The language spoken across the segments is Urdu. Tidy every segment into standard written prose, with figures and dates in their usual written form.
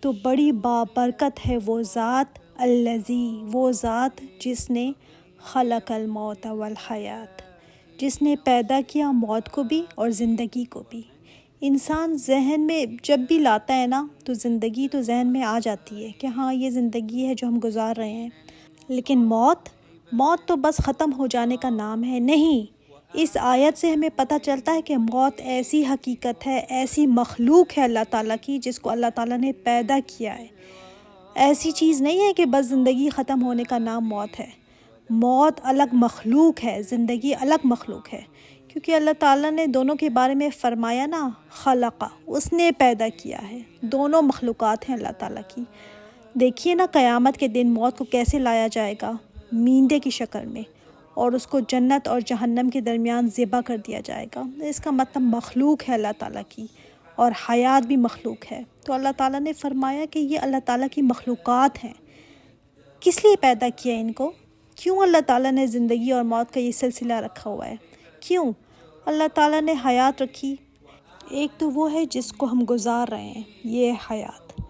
تو بڑی بابرکت ہے وہ ذات، الذی، وہ ذات جس نے خلق الموت والحیات، جس نے پیدا کیا موت کو بھی اور زندگی کو بھی۔ انسان ذہن میں جب بھی لاتا ہے نا تو زندگی تو ذہن میں آ جاتی ہے کہ ہاں یہ زندگی ہے جو ہم گزار رہے ہیں، لیکن موت تو بس ختم ہو جانے کا نام ہے، نہیں۔ اس آیت سے ہمیں پتہ چلتا ہے کہ موت ایسی حقیقت ہے، ایسی مخلوق ہے اللہ تعالیٰ کی، جس کو اللہ تعالیٰ نے پیدا کیا ہے۔ ایسی چیز نہیں ہے کہ بس زندگی ختم ہونے کا نام موت ہے۔ موت الگ مخلوق ہے، زندگی الگ مخلوق ہے، کیونکہ اللہ تعالیٰ نے دونوں کے بارے میں فرمایا نا، خلقہ، اس نے پیدا کیا ہے، دونوں مخلوقات ہیں اللہ تعالیٰ کی۔ دیکھیے نا قیامت کے دن موت کو کیسے لایا جائے گا، مینڈے کی شکل میں، اور اس کو جنت اور جہنم کے درمیان ذبح کر دیا جائے گا۔ اس کا مطلب مخلوق ہے اللہ تعالیٰ کی، اور حیات بھی مخلوق ہے۔ تو اللہ تعالیٰ نے فرمایا کہ یہ اللہ تعالیٰ کی مخلوقات ہیں۔ کس لیے پیدا کیا ان کو؟ کیوں اللہ تعالیٰ نے زندگی اور موت کا یہ سلسلہ رکھا ہوا ہے؟ کیوں اللہ تعالیٰ نے حیات رکھی؟ ایک تو وہ ہے جس کو ہم گزار رہے ہیں، یہ حیات،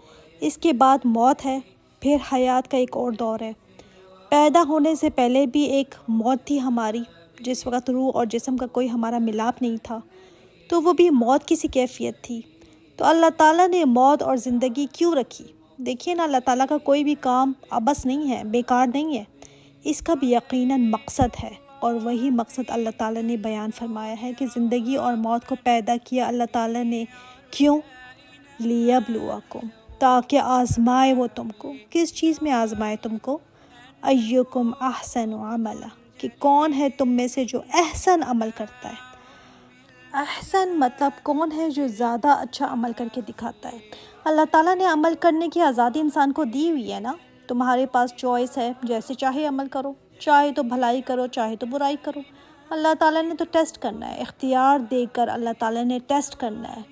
اس کے بعد موت ہے، پھر حیات کا ایک اور دور ہے۔ پیدا ہونے سے پہلے بھی ایک موت تھی ہماری، جس وقت روح اور جسم کا کوئی ہمارا ملاپ نہیں تھا، تو وہ بھی موت کی سی کیفیت تھی۔ تو اللہ تعالیٰ نے موت اور زندگی کیوں رکھی؟ دیکھیے نا، اللہ تعالیٰ کا کوئی بھی کام عبث نہیں ہے، بیکار نہیں ہے، اس کا بھی یقیناً مقصد ہے، اور وہی مقصد اللہ تعالیٰ نے بیان فرمایا ہے کہ زندگی اور موت کو پیدا کیا اللہ تعالیٰ نے کیوں؟ لیبلوکم، تاکہ آزمائے وہ تم کو۔ کس چیز میں آزمائے تم کو؟ ایکم احسن عملا، کہ کون ہے تم میں سے جو احسن عمل کرتا ہے۔ احسن مطلب کون ہے جو زیادہ اچھا عمل کر کے دکھاتا ہے۔ اللہ تعالیٰ نے عمل کرنے کی آزادی انسان کو دی ہوئی ہے نا، تمہارے پاس چوائس ہے، جیسے چاہے عمل کرو، چاہے تو بھلائی کرو، چاہے تو برائی کرو۔ اللہ تعالیٰ نے تو ٹیسٹ کرنا ہے، اختیار دے کر اللہ تعالیٰ نے ٹیسٹ کرنا ہے۔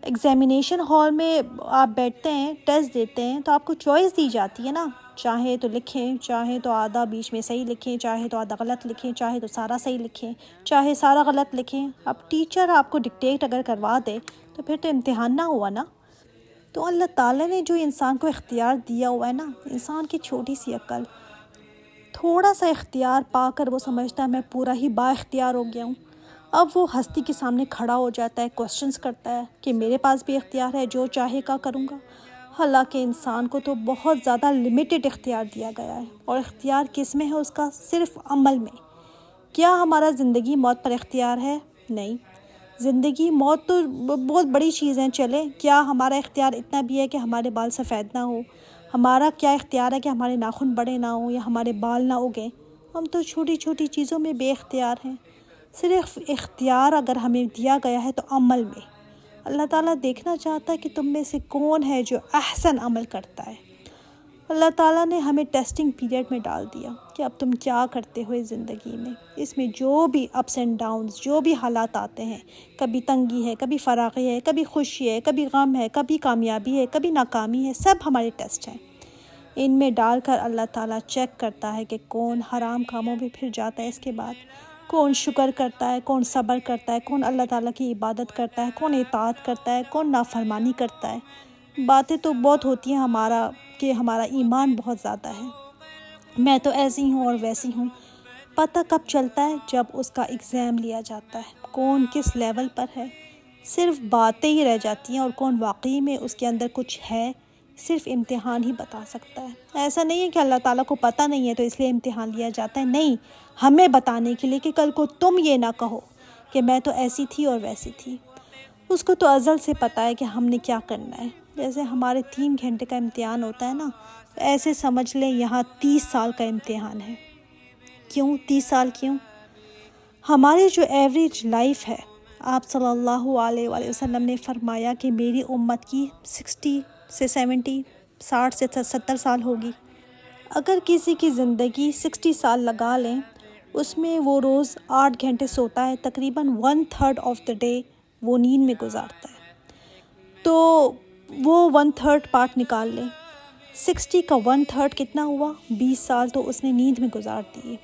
ایگزامینیشن ہال میں آپ بیٹھتے ہیں، ٹیسٹ دیتے ہیں، تو آپ کو چوائس دی جاتی ہے نا، چاہے تو لکھیں، چاہے تو آدھا بیچ میں صحیح لکھیں، چاہے تو آدھا غلط لکھیں، چاہے تو سارا صحیح لکھیں، چاہے سارا غلط لکھیں۔ اب ٹیچر آپ کو ڈکٹیٹ اگر کروا دے تو پھر تو امتحان نہ ہوا نا۔ تو اللہ تعالیٰ نے جو انسان کو اختیار دیا ہوا ہے نا، انسان کی چھوٹی سی عقل، تھوڑا سا اختیار پا کر وہ سمجھتا ہے میں پورا ہی با اختیار ہو گیا ہوں۔ اب وہ ہستی کے سامنے کھڑا ہو جاتا ہے، کوسچنز کرتا ہے کہ میرے پاس بھی اختیار ہے، جو چاہے کا کروں گا۔ حالانکہ انسان کو تو بہت زیادہ لمیٹڈ اختیار دیا گیا ہے، اور اختیار کس میں ہے اس کا؟ صرف عمل میں۔ کیا ہمارا زندگی موت پر اختیار ہے؟ نہیں۔ زندگی موت تو بہت بڑی چیز ہے، چلے کیا ہمارا اختیار اتنا بھی ہے کہ ہمارے بال سفید نہ ہو؟ ہمارا کیا اختیار ہے کہ ہمارے ناخن بڑے نہ ہوں یا ہمارے بال نہ اگیں؟ ہم تو چھوٹی چھوٹی چیزوں میں بے اختیار ہیں۔ صرف اختیار اگر ہمیں دیا گیا ہے تو عمل میں۔ اللہ تعالیٰ دیکھنا چاہتا ہے کہ تم میں سے کون ہے جو احسن عمل کرتا ہے۔ اللہ تعالیٰ نے ہمیں ٹیسٹنگ پیریڈ میں ڈال دیا کہ اب تم کیا کرتے ہو اس زندگی میں۔ اس میں جو بھی اپس اینڈ ڈاؤنز، جو بھی حالات آتے ہیں، کبھی تنگی ہے، کبھی فراغی ہے، کبھی خوشی ہے، کبھی غم ہے، کبھی کامیابی ہے، کبھی ناکامی ہے، سب ہمارے ٹیسٹ ہیں۔ ان میں ڈال کر اللہ تعالیٰ چیک کرتا ہے کہ کون حرام کاموں میں پھر جاتا ہے، اس کے بعد کون شکر کرتا ہے، کون صبر کرتا ہے، کون اللہ تعالیٰ کی عبادت کرتا ہے، کون اطاعت کرتا ہے، کون نافرمانی کرتا ہے۔ باتیں تو بہت ہوتی ہیں ہمارا کہ ہمارا ایمان بہت زیادہ ہے، میں تو ایسی ہوں اور ویسی ہوں۔ پتہ کب چلتا ہے؟ جب اس کا ایگزام لیا جاتا ہے، کون کس لیول پر ہے۔ صرف باتیں ہی رہ جاتی ہیں، اور کون واقعی میں اس کے اندر کچھ ہے، صرف امتحان ہی بتا سکتا ہے۔ ایسا نہیں ہے کہ اللہ تعالیٰ کو پتہ نہیں ہے تو اس لیے امتحان لیا جاتا ہے، نہیں، ہمیں بتانے کے لیے کہ کل کو تم یہ نہ کہو کہ میں تو ایسی تھی اور ویسی تھی۔ اس کو تو ازل سے پتہ ہے کہ ہم نے کیا کرنا ہے۔ جیسے ہمارے 3 گھنٹے کا امتحان ہوتا ہے نا، ایسے سمجھ لیں یہاں 30 سال کا امتحان ہے۔ کیوں 30 سال کیوں؟ ہماری جو ایوریج لائف ہے، آپ صلی اللہ علیہ وآلہ وسلم نے فرمایا کہ میری امت کی 60 سے 70، 60 سے 70 سال ہوگی۔ اگر کسی کی زندگی 60 سال لگا لیں، اس میں وہ روز 8 گھنٹے سوتا ہے، تقریباً 1/3 آف دا ڈے وہ نیند میں گزارتا ہے، تو وہ 1/3 پارٹ نکال لیں، 60 کا 1/3 کتنا ہوا؟ 20 سال تو اس نے نیند میں گزار دیے۔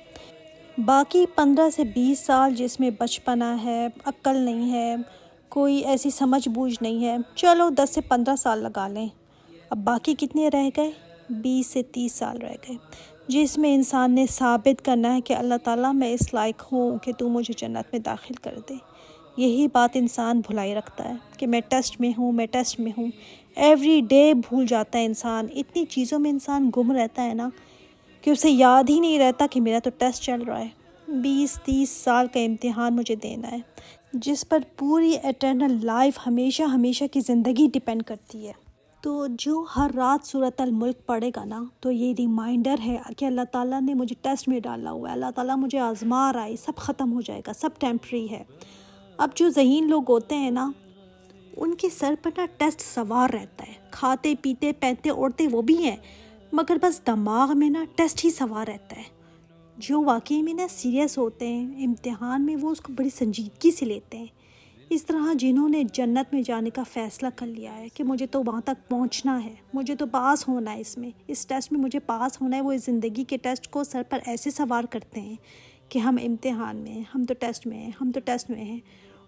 باقی 15 سے 20 سال جس میں بچپنا ہے، عقل نہیں ہے، کوئی ایسی سمجھ بوجھ نہیں ہے، چلو 10 سے 15 سال لگا لیں، اب باقی کتنے رہ گئے؟ 20 سے 30 سال رہ گئے، جس میں انسان نے ثابت کرنا ہے کہ اللہ تعالیٰ میں اس لائق ہوں کہ تو مجھے جنت میں داخل کر دے۔ یہی بات انسان بھلائی رکھتا ہے کہ میں ٹیسٹ میں ہوں، میں ٹیسٹ میں ہوں۔ ایوری ڈے بھول جاتا ہے انسان، اتنی چیزوں میں انسان گم رہتا ہے نا کہ اسے یاد ہی نہیں رہتا کہ میرا تو ٹیسٹ چل رہا ہے۔ 20-30 سال کا امتحان مجھے دینا ہے، جس پر پوری ایٹرنل لائف، ہمیشہ ہمیشہ کی زندگی ڈیپینڈ کرتی ہے۔ تو جو ہر رات سورۃ الملک پڑھے گا نا، تو یہ ریمائنڈر ہے کہ اللہ تعالیٰ نے مجھے ٹیسٹ میں ڈالا ہوا ہے، اللہ تعالیٰ مجھے آزما رہا ہے، سب ختم ہو جائے گا، سب ٹیمپری ہے۔ اب جو ذہین لوگ ہوتے ہیں نا، ان کے سر پر نا ٹیسٹ سوار رہتا ہے، کھاتے پیتے پہنتے اوڑھتے وہ بھی ہیں، مگر بس دماغ میں نا ٹیسٹ ہی سوار رہتا ہے۔ جو واقعی میں نا سیریس ہوتے ہیں امتحان میں، وہ اس کو بڑی سنجیدگی سے لیتے ہیں۔ اس طرح جنہوں نے جنت میں جانے کا فیصلہ کر لیا ہے کہ مجھے تو وہاں تک پہنچنا ہے، مجھے تو پاس ہونا ہے، اس ٹیسٹ میں مجھے پاس ہونا ہے، وہ اس زندگی کے ٹیسٹ کو سر پر ایسے سوار کرتے ہیں کہ ہم امتحان میں ہیں، ہم تو ٹیسٹ میں ہیں، ہم تو ٹیسٹ میں ہیں۔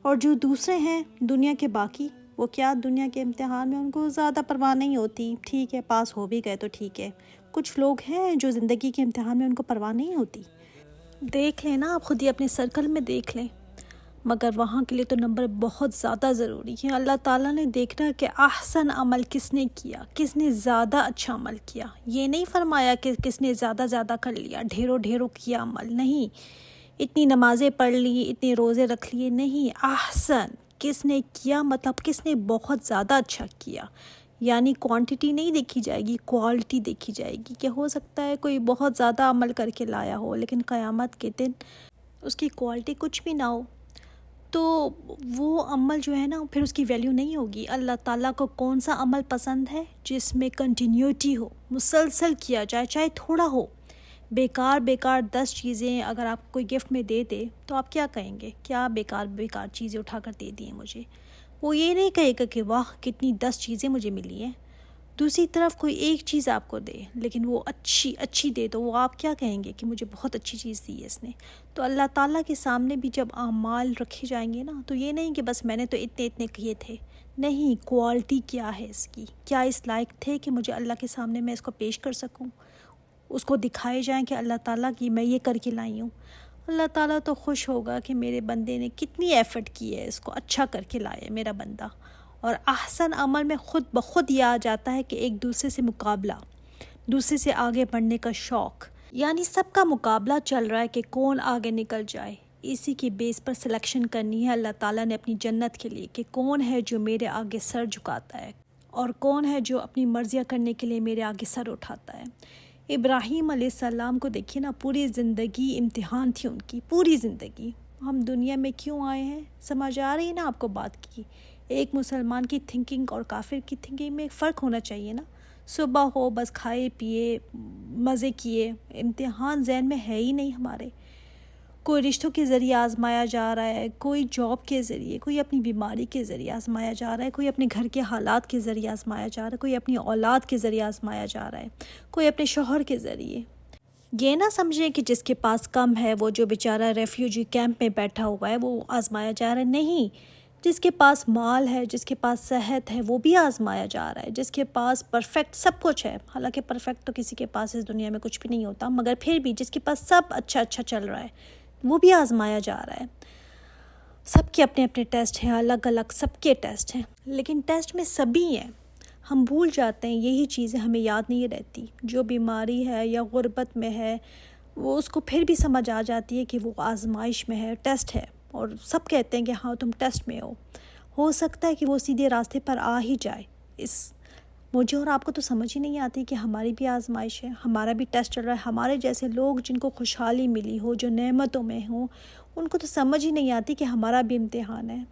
اور جو دوسرے ہیں دنیا کے باقی، وہ کیا دنیا کے امتحان میں ان کو زیادہ پرواہ نہیں ہوتی، ٹھیک ہے پاس ہو بھی گئے تو ٹھیک ہے۔ کچھ لوگ ہیں جو زندگی کے امتحان میں ان کو پرواہ نہیں ہوتی۔ دیکھ لیں نا، آپ خود ہی اپنے سرکل میں دیکھ لیں، مگر وہاں کے لیے تو نمبر بہت زیادہ ضروری ہے۔ اللہ تعالیٰ نے دیکھنا کہ احسن عمل کس نے کیا، کس نے زیادہ اچھا عمل کیا۔ یہ نہیں فرمایا کہ کس نے زیادہ کر لیا، ڈھیروں کیا عمل، نہیں، اتنی نمازیں پڑھ لی، اتنے روزے رکھ لیے، نہیں، احسن کس نے کیا، مطلب کس نے بہت زیادہ اچھا کیا۔ یعنی کوانٹٹی نہیں دیکھی جائے گی، کوالٹی دیکھی جائے گی، کہ ہو سکتا ہے کوئی بہت زیادہ عمل کر کے لایا ہو، لیکن قیامت کے دن اس کی کوالٹی کچھ بھی نہ ہو، تو وہ عمل جو ہے نا پھر اس کی ویلیو نہیں ہوگی۔ اللہ تعالیٰ کو کون سا عمل پسند ہے؟ جس میں کنٹینیوٹی ہو، مسلسل کیا جائے، چاہے تھوڑا ہو۔ بیکار 10 چیزیں اگر آپ کوئی گفٹ میں دے دے تو آپ کیا کہیں گے؟ کیا بیکار چیزیں اٹھا کر دے دی ہیں مجھے؟ وہ یہ نہیں کہے گا کہ واہ کتنی 10 چیزیں مجھے ملی ہیں۔ دوسری طرف کوئی ایک چیز آپ کو دے، لیکن وہ اچھی دے، تو وہ آپ کیا کہیں گے کہ مجھے بہت اچھی چیز دی ہے اس نے۔ تو اللہ تعالیٰ کے سامنے بھی جب اعمال رکھے جائیں گے نا، تو یہ نہیں کہ بس میں نے تو اتنے کیے تھے، نہیں، کوالٹی کیا ہے اس کی، کیا اس لائق تھے کہ مجھے اللہ کے سامنے میں اس کو پیش کر سکوں، اس کو دکھائے جائیں کہ اللہ تعالیٰ کی میں یہ کر کے لائی ہوں۔ اللہ تعالیٰ تو خوش ہوگا کہ میرے بندے نے کتنی ایفرٹ کی ہے، اس کو اچھا کر کے لایا ہے میرا بندہ۔ اور احسن عمل میں خود بخود یہ آ جاتا ہے کہ ایک دوسرے سے مقابلہ، دوسرے سے آگے بڑھنے کا شوق، یعنی سب کا مقابلہ چل رہا ہے کہ کون آگے نکل جائے۔ اسی کی بیس پر سلیکشن کرنی ہے اللہ تعالیٰ نے اپنی جنت کے لیے، کہ کون ہے جو میرے آگے سر جھکاتا ہے اور کون ہے جو اپنی مرضیاں کرنے کے لیے میرے آگے سر اٹھاتا ہے۔ ابراہیم علیہ السلام کو دیکھیے نا، پوری زندگی امتحان تھی ان کی، پوری زندگی۔ ہم دنیا میں کیوں آئے ہیں؟ سمجھ آ رہی ہے نا آپ کو بات کی؟ ایک مسلمان کی تھنکنگ اور کافر کی تھنکنگ میں ایک فرق ہونا چاہیے نا۔ صبح ہو بس کھائے پیے مزے کیے، امتحان ذہن میں ہے ہی نہیں ہمارے۔ کوئی رشتوں کے ذریعے آزمایا جا رہا ہے، کوئی جاب کے ذریعے، کوئی اپنی بیماری کے ذریعے آزمایا جا رہا ہے، کوئی اپنے گھر کے حالات کے ذریعے آزمایا جا رہا ہے، کوئی اپنی اولاد کے ذریعے آزمایا جا رہا ہے، کوئی اپنے شوہر کے ذریعے۔ یہ نہ سمجھیں کہ جس کے پاس کم ہے، وہ جو بیچارہ ریفیوجی کیمپ میں بیٹھا ہوا ہے، وہ آزمایا جا رہا ہے، نہیں۔ جس کے پاس مال ہے، جس کے پاس صحت ہے، وہ بھی آزمایا جا رہا ہے۔ جس کے پاس پرفیکٹ سب کچھ ہے، حالانکہ پرفیکٹ تو کسی کے پاس اس دنیا میں کچھ بھی نہیں ہوتا، مگر پھر بھی جس کے پاس سب اچھا چل رہا ہے، وہ بھی آزمایا جا رہا ہے۔ سب کے اپنے اپنے ٹیسٹ ہیں، الگ الگ سب کے ٹیسٹ ہیں، لیکن ٹیسٹ میں سبھی ہیں۔ ہم بھول جاتے ہیں، یہی چیزیں ہمیں یاد نہیں رہتی۔ جو بیماری ہے یا غربت میں ہے، وہ اس کو پھر بھی سمجھ آ جاتی ہے کہ وہ آزمائش میں ہے، ٹیسٹ ہے، اور سب کہتے ہیں کہ ہاں تم ٹیسٹ میں ہو سکتا ہے کہ وہ سیدھے راستے پر آ ہی جائے۔ مجھے اور آپ کو تو سمجھ ہی نہیں آتی کہ ہماری بھی آزمائش ہے، ہمارا بھی ٹیسٹ چل رہا ہے۔ ہمارے جیسے لوگ جن کو خوشحالی ملی ہو، جو نعمتوں میں ہوں، ان کو تو سمجھ ہی نہیں آتی کہ ہمارا بھی امتحان ہے۔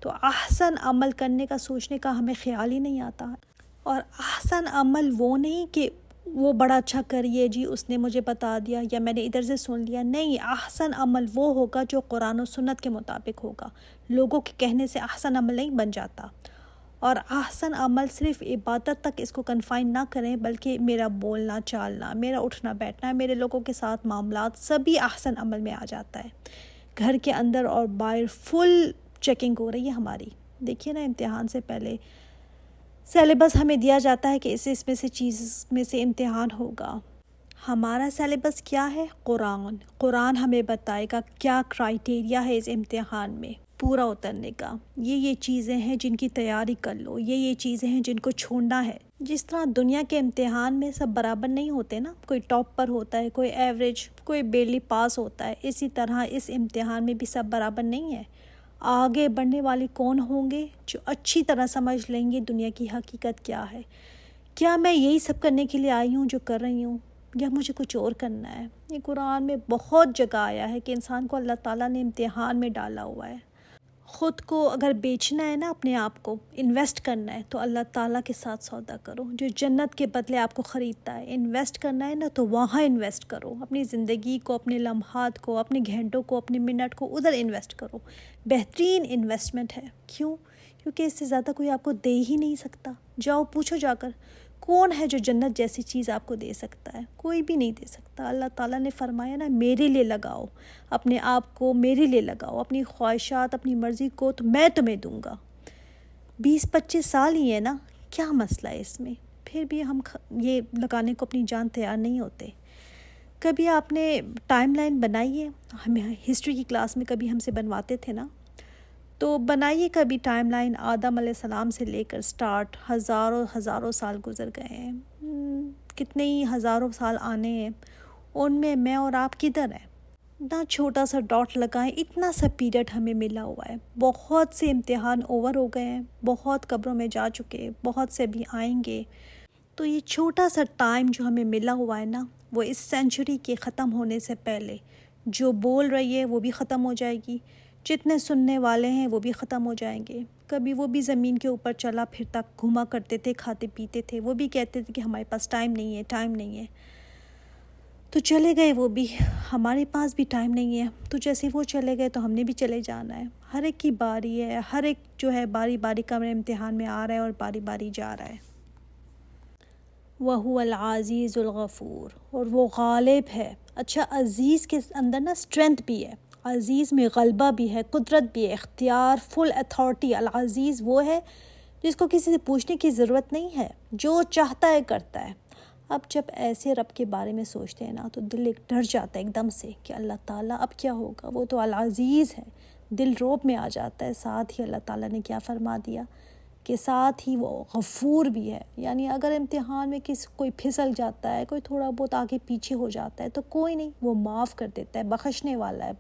تو احسن عمل کرنے کا سوچنے کا ہمیں خیال ہی نہیں آتا۔ اور احسن عمل وہ نہیں کہ وہ بڑا اچھا کریے جی، اس نے مجھے بتا دیا یا میں نے ادھر سے سن لیا، نہیں۔ احسن عمل وہ ہوگا جو قرآن و سنت کے مطابق ہوگا، لوگوں کے کہنے سے احسن عمل نہیں بن جاتا۔ اور احسن عمل صرف عبادت تک اس کو کنفائن نہ کریں، بلکہ میرا بولنا چالنا، میرا اٹھنا بیٹھنا، میرے لوگوں کے ساتھ معاملات، سبھی احسن عمل میں آ جاتا ہے۔ گھر کے اندر اور باہر فل چیکنگ ہو رہی ہے ہماری۔ دیکھیے نا، امتحان سے پہلے سیلیبس ہمیں دیا جاتا ہے کہ اس میں سے چیز میں سے امتحان ہوگا. ہمارا سیلیبس کیا ہے؟ قرآن ہمیں بتائے گا کیا کرائٹیریا ہے اس امتحان میں پورا اترنے کا. یہ چیزیں ہیں جن کی تیاری کر لو، یہ چیزیں ہیں جن کو چھوڑنا ہے. جس طرح دنیا کے امتحان میں سب برابر نہیں ہوتے نا، کوئی ٹاپ پر ہوتا ہے، کوئی ایوریج، کوئی بیرلی پاس ہوتا ہے، اسی طرح اس امتحان میں بھی سب برابر نہیں ہے. آگے بڑھنے والے کون ہوں گے؟ جو اچھی طرح سمجھ لیں گے دنیا کی حقیقت کیا ہے. کیا میں یہی سب کرنے کے لیے آئی ہوں جو کر رہی ہوں، یا مجھے کچھ اور کرنا ہے؟ یہ قرآن میں بہت جگہ آیا ہے کہ انسان کو اللہ تعالیٰ نے امتحان میں ڈالا ہوا ہے. خود کو اگر بیچنا ہے نا، اپنے آپ کو انویسٹ کرنا ہے تو اللہ تعالیٰ کے ساتھ سودا کرو جو جنت کے بدلے آپ کو خریدتا ہے. انویسٹ کرنا ہے نا تو وہاں انویسٹ کرو، اپنی زندگی کو، اپنے لمحات کو، اپنے گھنٹوں کو، اپنے منٹ کو ادھر انویسٹ کرو. بہترین انویسٹمنٹ ہے. کیوں؟ کیونکہ اس سے زیادہ کوئی آپ کو دے ہی نہیں سکتا. جاؤ پوچھو جا کر، کون ہے جو جنت جیسی چیز آپ کو دے سکتا ہے؟ کوئی بھی نہیں دے سکتا. اللہ تعالیٰ نے فرمایا نا، میرے لیے لگاؤ، اپنے آپ کو میرے لیے لگاؤ، اپنی خواہشات، اپنی مرضی کو تو میں تمہیں دوں گا. 20-25 سال ہی ہے نا، کیا مسئلہ ہے اس میں؟ پھر بھی ہم یہ لگانے کو اپنی جان تیار نہیں ہوتے. کبھی آپ نے ٹائم لائن بنائی ہے؟ ہمیں ہسٹری کی کلاس میں کبھی ہم سے بنواتے تھے نا، تو بنائیے کبھی ٹائم لائن. آدم علیہ السلام سے لے کر سٹارٹ، ہزاروں سال گزر گئے ہیں، کتنے ہی ہزاروں سال آنے ہیں، ان میں اور آپ کدھر ہیں؟ اتنا چھوٹا سا ڈاٹ لگائیں، اتنا سا پیریڈ ہمیں ملا ہوا ہے. بہت سے امتحان اوور ہو گئے ہیں، بہت قبروں میں جا چکے، بہت سے بھی آئیں گے. تو یہ چھوٹا سا ٹائم جو ہمیں ملا ہوا ہے نا، وہ اس سینچری کے ختم ہونے سے پہلے جو بول رہی ہے وہ بھی ختم ہو جائے گی، جتنے سننے والے ہیں وہ بھی ختم ہو جائیں گے. کبھی وہ بھی زمین کے اوپر چلا پھرتا گھوما کرتے تھے، کھاتے پیتے تھے، وہ بھی کہتے تھے کہ ہمارے پاس ٹائم نہیں ہے. تو چلے گئے وہ بھی، ہمارے پاس بھی ٹائم نہیں ہے. تو جیسے وہ چلے گئے تو ہم نے بھی چلے جانا ہے. ہر ایک کی باری ہے، ہر ایک جو ہے باری باری کا امتحان میں آ رہا ہے اور باری باری جا رہا ہے. وَهُوَ الْعَزِيزُ الْغَفُورُ، اور وہ غالب ہے. اچھا، عزیز کے اندر نا اسٹرینتھ بھی ہے، عزیز میں غلبہ بھی ہے، قدرت بھی ہے، اختیار، فل اتھارٹی. العزیز وہ ہے جس کو کسی سے پوچھنے کی ضرورت نہیں ہے، جو چاہتا ہے کرتا ہے. اب جب ایسے رب کے بارے میں سوچتے ہیں نا تو دل ایک ڈر جاتا ہے ایک دم سے کہ اللہ تعالیٰ اب کیا ہوگا، وہ تو العزیز ہے. دل روب میں آ جاتا ہے. ساتھ ہی اللہ تعالیٰ نے کیا فرما دیا کہ ساتھ ہی وہ غفور بھی ہے. یعنی اگر امتحان میں کوئی پھسل جاتا ہے، کوئی تھوڑا بہت آگے پیچھے ہو جاتا ہے تو کوئی نہیں، وہ معاف کر دیتا ہے، بخشنے والا ہے،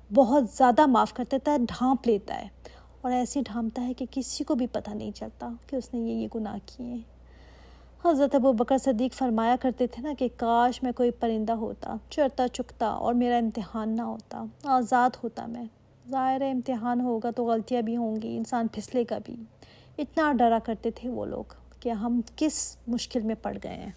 بہت زیادہ معاف کر دیتا ہے، ڈھانپ لیتا ہے. اور ایسے ڈھانپتا ہے کہ کسی کو بھی پتہ نہیں چلتا کہ اس نے یہ گناہ کیے ہیں. حضرت ابوبکر صدیق فرمایا کرتے تھے نا کہ کاش میں کوئی پرندہ ہوتا، چرتا چکتا، اور میرا امتحان نہ ہوتا، آزاد ہوتا میں. ظاہر ہے امتحان ہوگا تو غلطیاں بھی ہوں گی، انسان پھسلے گا بھی. اتنا ڈرا کرتے تھے وہ لوگ کہ ہم کس مشکل میں پڑ گئے ہیں.